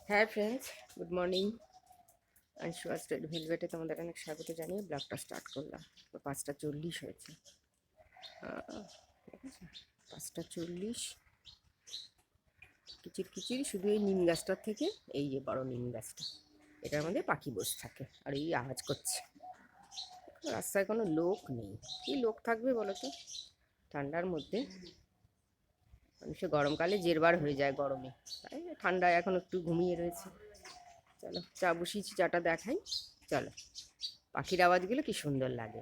হ্যাঁ friends, good morning. আনশুয়া state ভেলভেটে তোমাদের অনেক স্বাগত জানিয়ে ব্লগটা স্টার্ট করলাম। তো 5:40 হয়েছে। ঠিক আছে, 5:40। কিচির কিচির শুধু এই নিম গাছটার থেকে, এই যে বড় নিম গাছটা, এটার মধ্যে পাখি বসে থাকে আর এই আওয়াজ করছে। রাস্তায় কোনো লোক নেই, কি লোক থাকবে বলো তো ঠান্ডার মধ্যে। মানুষের গরমকালে জেরবার হয়ে যায় গরমে, তাই ঠান্ডায় এখন একটু ঘুমিয়ে রয়েছে। চলো চা বসিয়েছি, চাটা দেখাই। চলো, পাখির আওয়াজগুলো কি সুন্দর লাগে।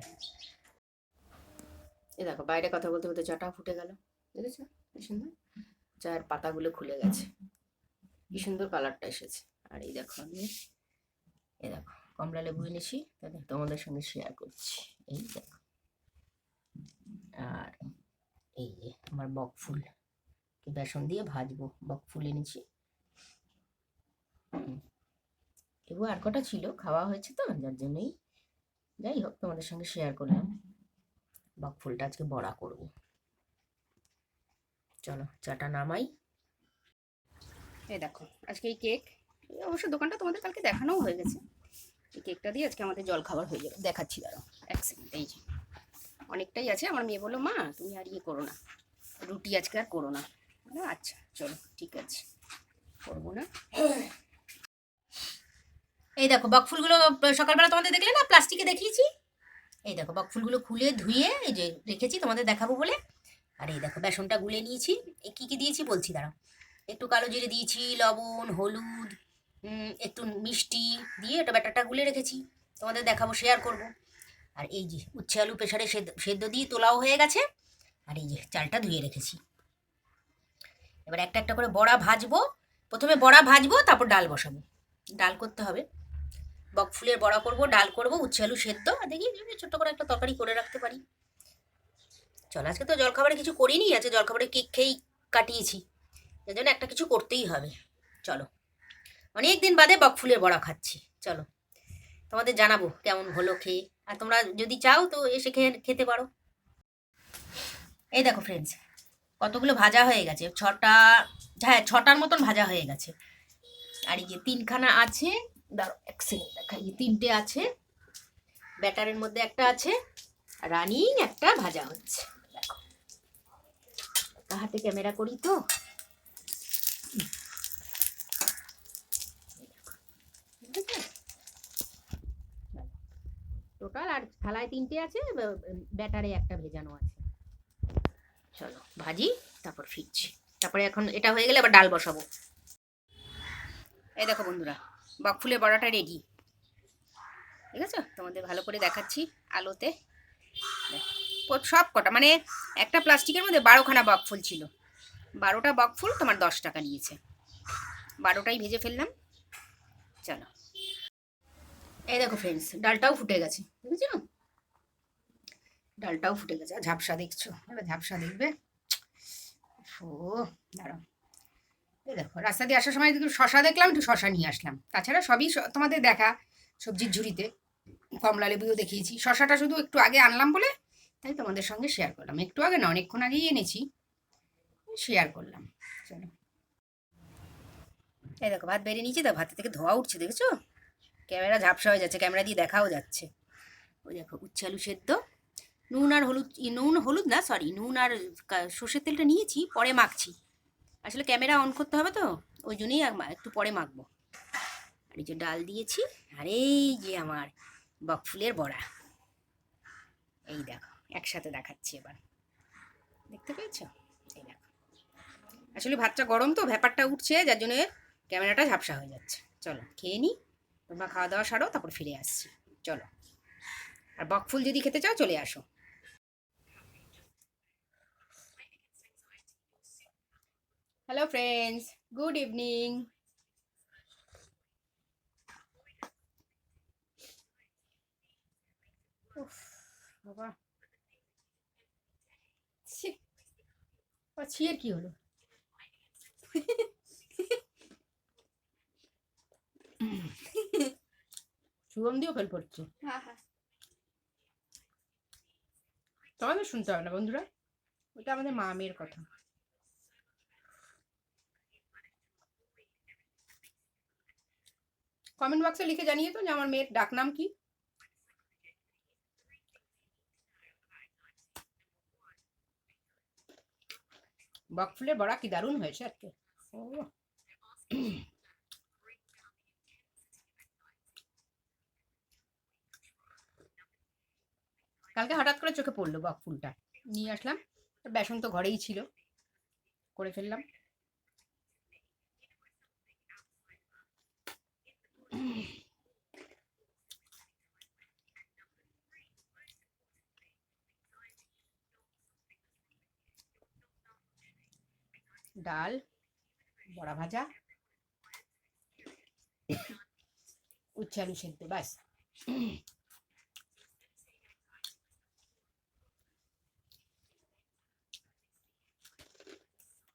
এ দেখো, বাইরে কথা বলতে বলতে চাটা ফুটে গেল, দেখেছো কি সুন্দর। চায়ের পাতাগুলো খুলে গেছে, কি সুন্দর কালারটা এসেছে। আর এই দেখো আমি, এ দেখো কমলা লেবু এনেছি, তাহলে তোমাদের সঙ্গে শেয়ার করছি। এই দেখো, আর এই যে আমার বক ফুল, বেসন দিয়ে ভাজবো। বক ফুল এনেছি। লেবু আর কটা ছিল, খাওয়া হয়েছে তো, যার জন্যই। যাই হোক, তোমাদের সঙ্গে শেয়ার করলাম। বক ফুলটা আজকে বড়া করব। চলো চাটা নামাই। এই দেখো, আজকে এই কেক, অবশ্য দোকানটা তোমাদের কালকে দেখানোও হয়ে গেছে। এই কেকটা দিয়ে আজকে আমাদের জল খাবার হয়ে যাবে, দেখাচ্ছি দাঁড়াও এক সেকেন্ড। এই যে অনেকটাই আছে। আমার মেয়ে বললো, মা তুমি আর ইয়ে করো না, রুটি আজকে আর করো না। আচ্ছা চলো ঠিক আছে, করবো না। এই দেখো বকফুলগুলো, সকালবেলা তোমাদের দেখলে না, প্লাস্টিকে দেখিয়েছি। এই দেখো বকফুলগুলো খুলে ধুয়ে এই যে রেখেছি তোমাদের দেখাবো বলে। আর এই দেখো বেসনটা গুলে নিয়েছি। কী কী দিয়েছি বলছি দাঁড়াও। একটু কালো জিরে দিয়েছি, লবণ, হলুদ, একটু মিষ্টি দিয়ে এটা ব্যাটারটা গুলে রেখেছি, তোমাদের দেখাবো, শেয়ার করব। আর এই যে উচ্ছে আলু প্রেশারে সেদ্ধ দিয়ে তোলাও হয়ে গেছে। আর এই যে চালটা ধুয়ে রেখেছি। এবার একটা একটা করে বড়া ভাজবো। প্রথমে বড়া ভাজবো, তারপর ডাল বসাবো। ডাল করতে হবে, বকফুলের বড়া করব, ডাল করব, উচ্ছে আলু সেদ্ধ, আর দেখি যদি ছোট্ট করে একটা তরকারি করে রাখতে পারি। চল, আজকে তো জলখাবারে কিছু করিনি, আজকে জলখাবারে কেক খেয়েই কাটিয়েছি, এই জন্য একটা কিছু করতেই হবে। চলো, অনেক দিন বাদে বকফুলের বড়া খাচ্ছি। চলো, তোমাদের জানাবো কেমন হলো খেয়ে। আর তোমরা যদি চাও তো এসে খেতে পারো। এই দেখো ফ্রেন্ডস, কতগুলো ভাজা হয়ে গেছে, ছটা, হ্যাঁ 6টার মতন ভাজা হয়ে গেছে। আর এই যে 3খানা আছে, দাঁড়ো এক সেকেন্ড দেখাই, এই 3টে আছে, ব্যাটারের মধ্যে একটা আছে, রানিং একটা ভাজা হচ্ছে। দেখো, হাতে ক্যামেরা করি তো। টোটাল আর থালায় 3টে আছে, ব্যাটারে একটা ভেজানো আছে। চলো ভাজি, তারপর ফিরছি। তারপরে এখন এটা হয়ে গেলে আবার ডাল বসাবো। এই দেখো বন্ধুরা, বকফুলের বড়াটা রেডি। ঠিক আছে, তোমাদের ভালো করে দেখাচ্ছি আলোতে। সব কটা মানে একটা প্লাস্টিকের মধ্যে 12খানা বকফুল ছিল। 12টা বকফুল তোমার 10 টাকা নিয়েছে। 12টাই ভেজে ফেললাম। চলো, এই দেখো ফ্রেন্ডস, ডালটাও ফুটে গেছে, বুঝেছো? ডালটাও ফুটে গেছে। আর ঝাপসা দেখছো, এবার ঝাপসা দেখবে। ও দাঁড়াও, এই দেখো রাস্তা দিয়ে আসার সময় একটু শশা দেখলাম, একটু শশা নিয়ে আসলাম। তাছাড়া সবই তোমাদের দেখা, সবজির ঝুড়িতে কমলা লেবুও দেখিয়েছি। শশাটা শুধু একটু আগে আনলাম বলে তাই তোমাদের সঙ্গে শেয়ার করলাম। একটু আগে না, অনেকক্ষণ আগেই এনেছি, শেয়ার করলাম। চলো, এই দেখো ভাত বেরিয়ে নিয়েছি, তো ভাতের থেকে ধোয়া উঠছে, দেখেছো? ক্যামেরা ঝাপসা হয়ে যাচ্ছে, ক্যামেরা দিয়ে দেখাও যাচ্ছে। ওই দেখো উচ্ছে আলু সেদ্ধ, নুন আর হলুদ, নুন হলুদ না সরি, নুন আর সর্ষের তেলটা নিয়েছি, পরে মাখছি। আসলে ক্যামেরা অন করতে হবে তো, ওই জন্যই একটু পরে মাখবো। আর এই যে ডাল দিয়েছি, আর এই যে আমার বকফুলের বড়া। এই দেখো একসাথে দেখাচ্ছি এবার, দেখতে পেয়েছো? এই দেখো, আসলে ভাতটা গরম তো, ব্যাপারটা উঠছে, যার জন্য ক্যামেরাটা ঝাপসা হয়ে যাচ্ছে। চলো খেয়ে নিই, তোমরা খাওয়া দাওয়া সারো, তারপর ফিরে আসছি। চলো, আর বকফুল যদি খেতে চাও চলে আসো। Hello friends, good evening. উফ বাবা, ছি, ছিয়ের কি হলো? সুগম দিয়েও ফেল পড়ছে। হ্যাঁ হ্যাঁ, তোমাদের শুনতে হবে না বন্ধুরা, ওটা আমাদের মা মেয়ের কথা। কমেন্ট বক্সে লিখে জানিয়ে তো যে আমার মেয়ের ডাক নাম কি। বকফুলের বড়া কি দারুণ হয়েছে আজকে। ও কালকে হঠাৎ করে চোখে পড়লো বকফুলটা, নিয়ে আসলাম। বেসন তো ঘরেই ছিল, করে ফেললাম। ডাল, বড়া ভাজা, উচ্ছে আলু সেদ্ধ, ব্যাস।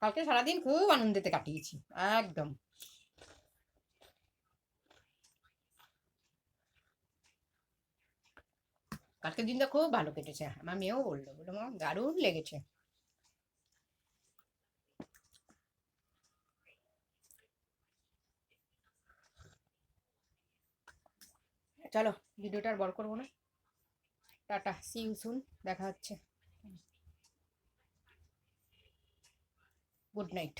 কালকে সারাদিন খুব আনন্দেতে কাটিয়েছি একদম। কালকের দিনটা খুব ভালো কেটেছে, আমার মেয়েও বললো, বললো মা দারুণ লেগেছে। চলো ভিডিওটা আর বড় করবো না, টাটা, সি ইউ সুন, দেখা হচ্ছে, গুড নাইট।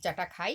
চাটা খাই।